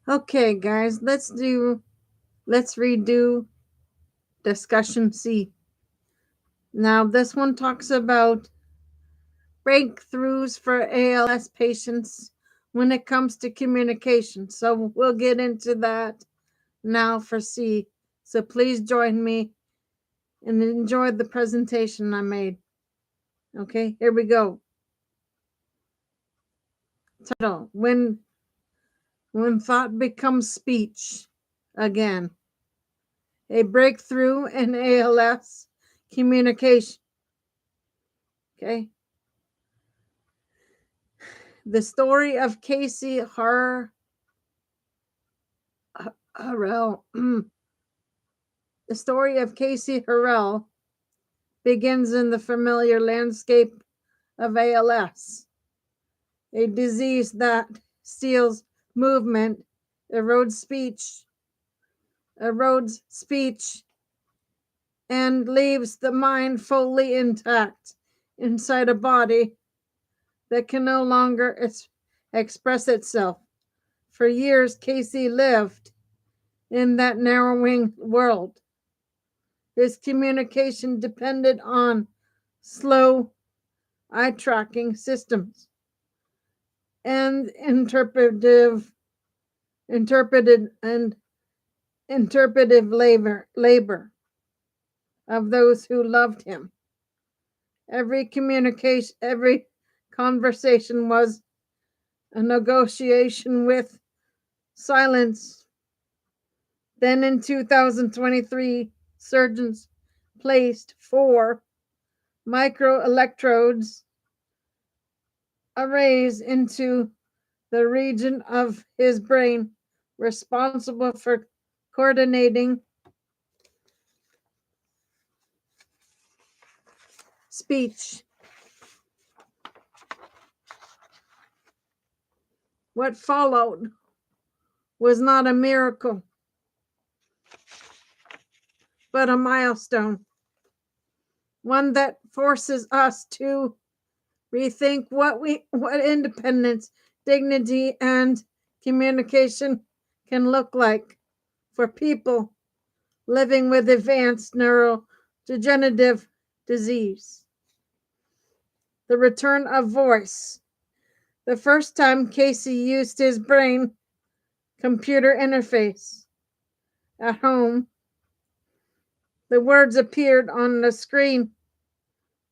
Okay, guys, let's redo discussion C. Now, this one talks about breakthroughs for ALS patients when it comes to communication. So we'll get into that now for C. So please join me and enjoy the presentation I made. Okay, here we go. Title: When thought becomes speech again. A breakthrough in ALS communication. Okay. The story of Casey Harrell. The story of Casey Harrell begins in the familiar landscape of ALS, a disease that steals movement, erodes speech, and leaves the mind fully intact inside a body that can no longer express itself. For years, Casey lived in that narrowing world. His communication depended on slow eye tracking systems and interpreted and interpretive labor of those who loved him. Every conversation was a negotiation with silence. Then in 2023, surgeons placed 4 microelectrodes arrays into the region of his brain responsible for coordinating speech. What followed was not a miracle, but a milestone, one that forces us to rethink what independence, dignity, and communication can look like for people living with advanced neurodegenerative disease. The return of voice. The first time Casey used his brain computer interface at home, the words appeared on the screen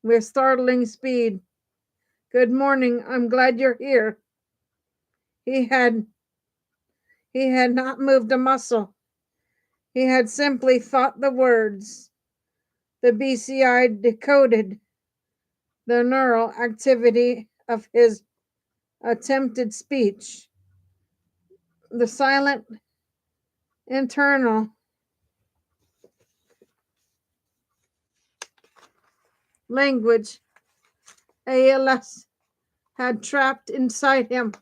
with startling speed. Good morning, I'm glad you're here. He had not moved a muscle. He had simply thought the words. The BCI decoded the neural activity of his attempted speech. The silent internal language ALS had trapped inside him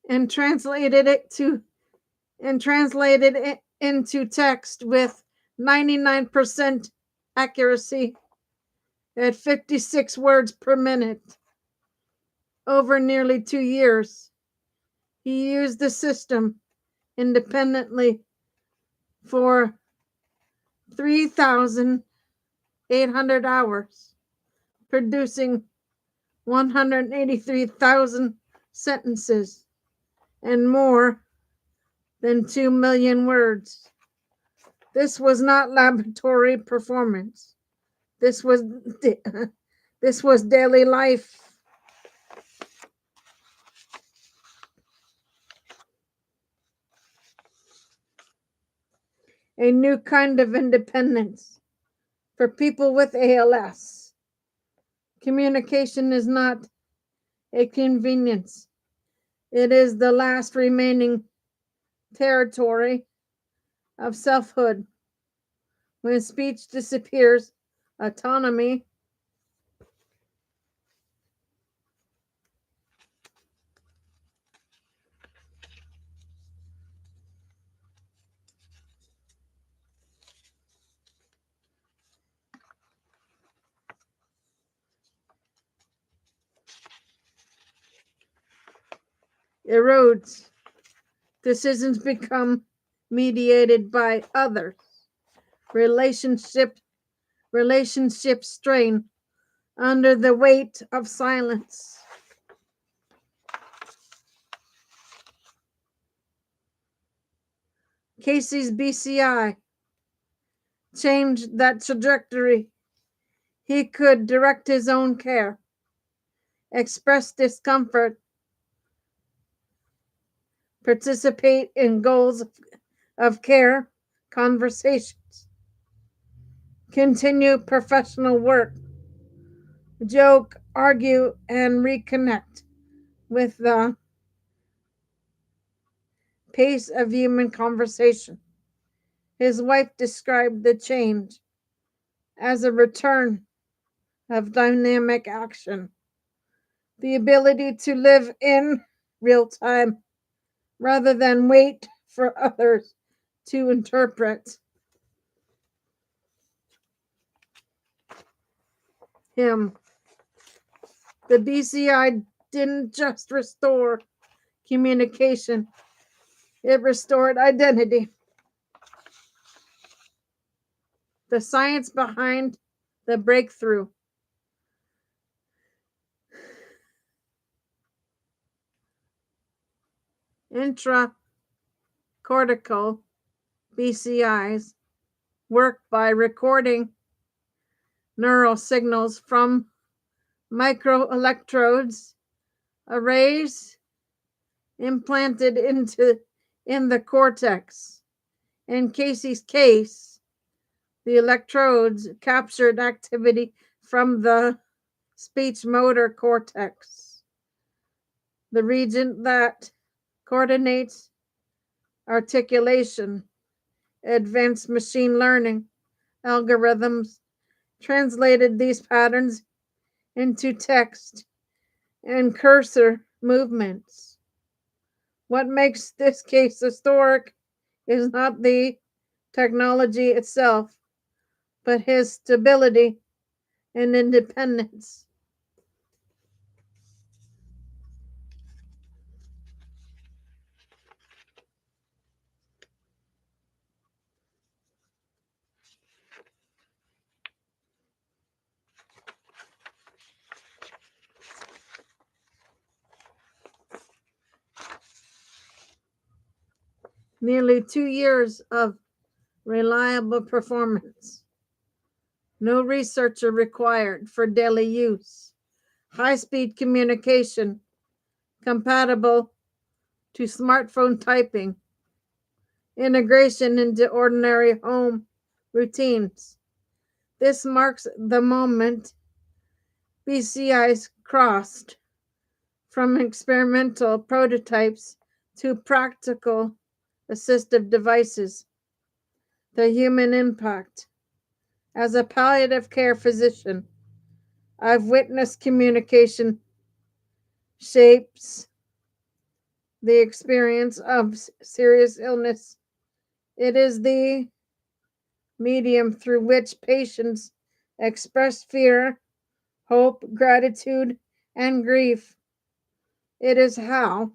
and translated it into text with 99% accuracy at 56 words per minute. Over nearly 2 years, he used the system independently for 3,800 hours, producing 183,000 sentences and more than 2 million words. This was not laboratory performance. This was daily life. A new kind of independence for people with ALS. Communication is not a convenience. It is the last remaining territory of selfhood. When speech disappears, autonomy erodes. Decisions become mediated by others. Relationship strain under the weight of silence. Casey's BCI changed that trajectory. He could direct his own care, express discomfort, participate in goals of care, conversations, continue professional work, joke, argue, and reconnect with the pace of human conversation. His wife described the change as a return of dynamic action, the ability to live in real time rather than wait for others to interpret him. The BCI didn't just restore communication, it restored identity. The science behind the breakthrough. Intracortical BCIs work by recording neural signals from microelectrodes arrays implanted in the cortex. In Casey's case, the electrodes captured activity from the speech motor cortex, the region that coordinates articulation. Advanced machine learning algorithms translated these patterns into text and cursor movements. What makes this case historic is not the technology itself, but his stability and independence. Nearly 2 years of reliable performance. No researcher required for daily use. High-speed communication compatible to smartphone typing. Integration into ordinary home routines. This marks the moment BCIs crossed from experimental prototypes to practical assistive devices. The human impact. As a palliative care physician, I've witnessed communication shapes the experience of serious illness. It is the medium through which patients express fear, hope, gratitude, and grief. It is how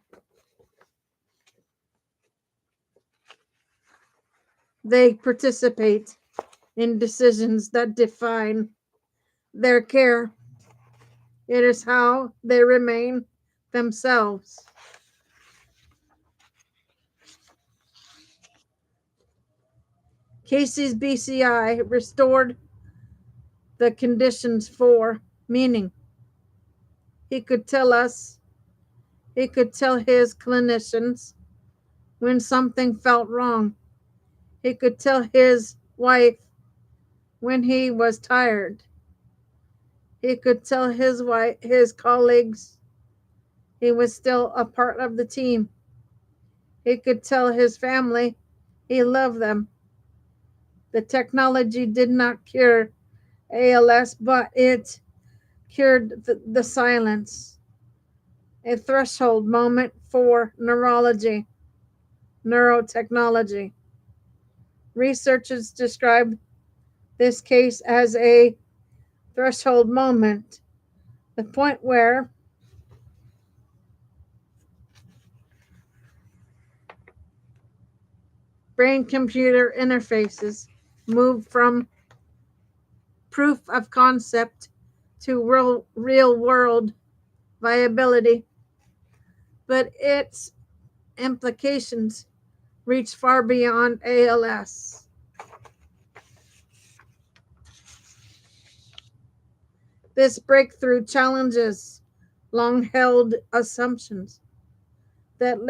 they participate in decisions that define their care. It is how they remain themselves. Casey's BCI restored the conditions for meaning. He could tell us, he could tell his clinicians when something felt wrong. He could tell his wife when he was tired. He could tell his colleagues he was still a part of the team. He could tell his family he loved them. The technology did not cure ALS, but it cured the silence. A threshold moment for neurotechnology. Researchers describe this case as a threshold moment, the point where brain computer interfaces move from proof of concept to real world viability, but its implications reach far beyond ALS. This breakthrough challenges long held assumptions that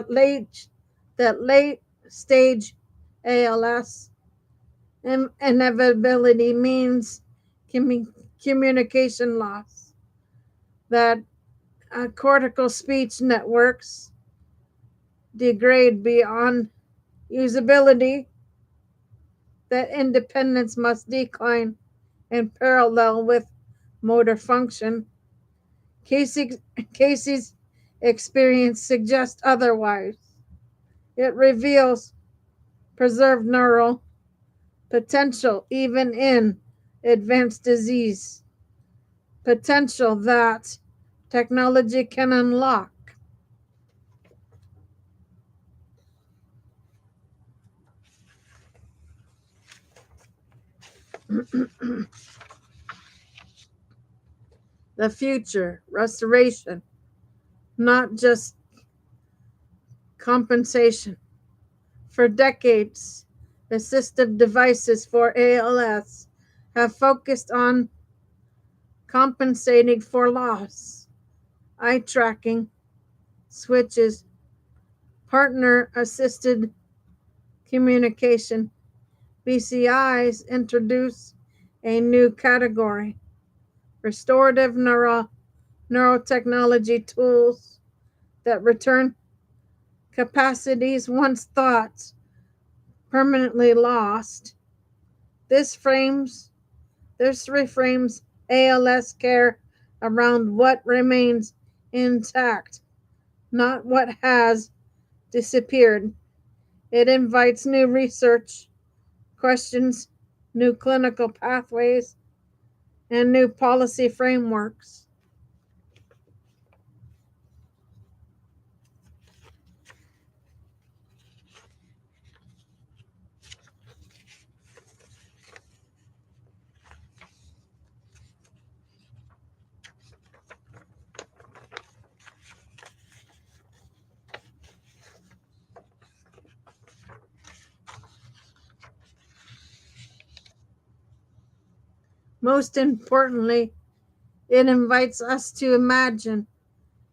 late stage ALS inevitability means communication loss, that cortical speech networks degrade beyond usability, that independence must decline in parallel with motor function. Casey's experience suggests otherwise. It reveals preserved neural potential even in advanced disease, potential that technology can unlock. The future, restoration, not just compensation. For decades, assistive devices for ALS have focused on compensating for loss. Eye tracking, switches, partner assisted communication. BCIs introduce a new category: restorative neurotechnology tools that return capacities once thought permanently lost. This reframes ALS care around what remains intact, not what has disappeared. It invites new research, questions new clinical pathways, and new policy frameworks. Most importantly, it invites us to imagine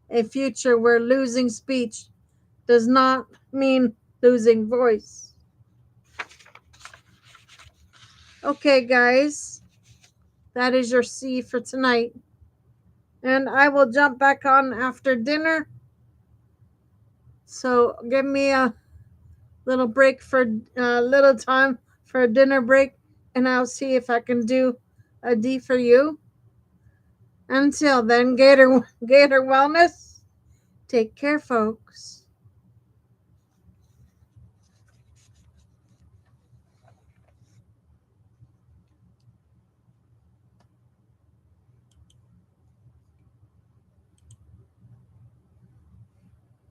a future where losing speech does not mean losing voice. Okay, guys, that is your C for tonight. And I will jump back on after dinner. So give me a little break for a little time for a dinner break, and I'll see if I can do a D for you. Until then, Gator Wellness, take care, folks.